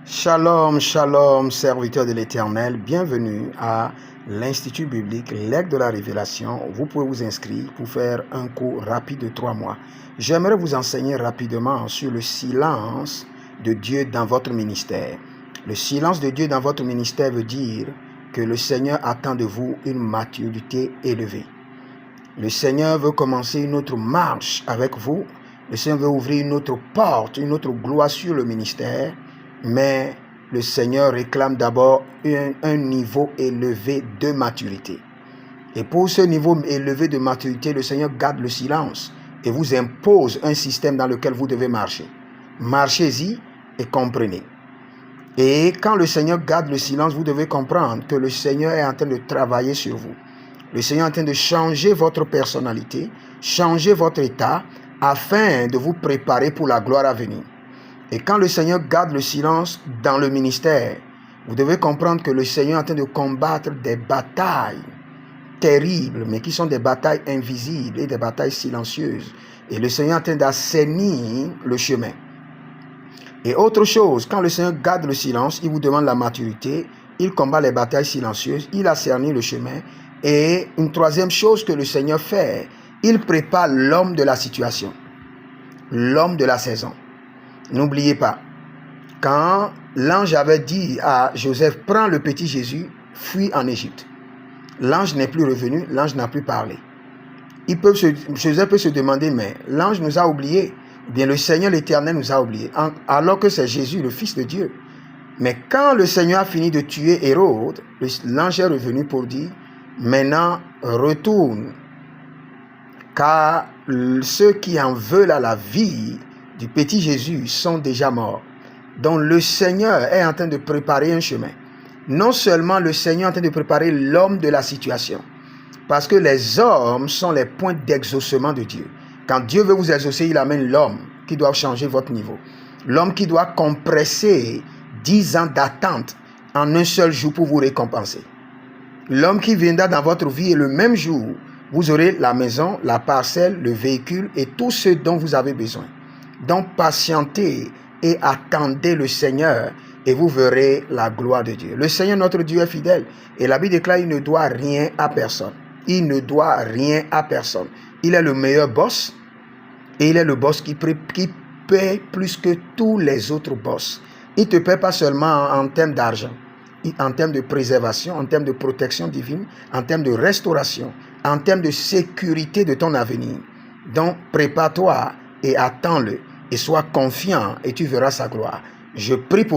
Shalom, shalom, serviteurs de l'Éternel, bienvenue à l'Institut biblique L'Aigle de la Révélation. Vous pouvez vous inscrire pour faire un cours rapide de 3 mois. J'aimerais vous enseigner rapidement sur le silence de Dieu dans votre ministère. Le silence de Dieu dans votre ministère veut dire que le Seigneur attend de vous une maturité élevée. Le Seigneur veut commencer une autre marche avec vous. Le Seigneur veut ouvrir une autre porte, une autre gloire sur le ministère. Mais le Seigneur réclame d'abord un niveau élevé de maturité. Et pour ce niveau élevé de maturité, le Seigneur garde le silence et vous impose un système dans lequel vous devez marcher. Marchez-y et comprenez. Et quand le Seigneur garde le silence, vous devez comprendre que le Seigneur est en train de travailler sur vous. Le Seigneur est en train de changer votre personnalité, changer votre état, afin de vous préparer pour la gloire à venir. Et quand le Seigneur garde le silence dans le ministère, vous devez comprendre que le Seigneur est en train de combattre des batailles terribles, mais qui sont des batailles invisibles et des batailles silencieuses. Et le Seigneur est en train d'assainir le chemin. Et autre chose, quand le Seigneur garde le silence, il vous demande la maturité, il combat les batailles silencieuses, il assainit le chemin. Et une troisième chose que le Seigneur fait, il prépare l'homme de la situation, l'homme de la saison. N'oubliez pas, quand l'ange avait dit à Joseph, prends le petit Jésus, fuis en Égypte. L'ange n'est plus revenu, l'ange n'a plus parlé. Joseph peut se demander, mais l'ange nous a oubliés. Bien, le Seigneur l'Éternel nous a oubliés, alors que c'est Jésus, le Fils de Dieu. Mais quand le Seigneur a fini de tuer Hérode, l'ange est revenu pour dire, maintenant retourne, car ceux qui en veulent à la vie du petit Jésus sont déjà morts. Donc le Seigneur est en train de préparer un chemin. Non seulement le Seigneur est en train de préparer l'homme de la situation, parce que les hommes sont les points d'exaucement de Dieu. Quand Dieu veut vous exaucer, il amène l'homme qui doit changer votre niveau. L'homme qui doit compresser 10 ans d'attente en un seul jour pour vous récompenser. L'homme qui viendra dans votre vie et le même jour, vous aurez la maison, la parcelle, le véhicule et tout ce dont vous avez besoin. Donc patientez et attendez le Seigneur et vous verrez la gloire de Dieu. Le Seigneur notre Dieu est fidèle et la Bible déclare qu'il ne doit rien à personne. Il ne doit rien à personne. Il est le meilleur boss et il est le boss qui paie plus que tous les autres boss. Il ne te paie pas seulement en termes d'argent, en termes de préservation, en termes de protection divine, en termes de restauration, en termes de sécurité de ton avenir. Donc prépare-toi et attends-le et sois confiant et tu verras sa gloire. Je prie pour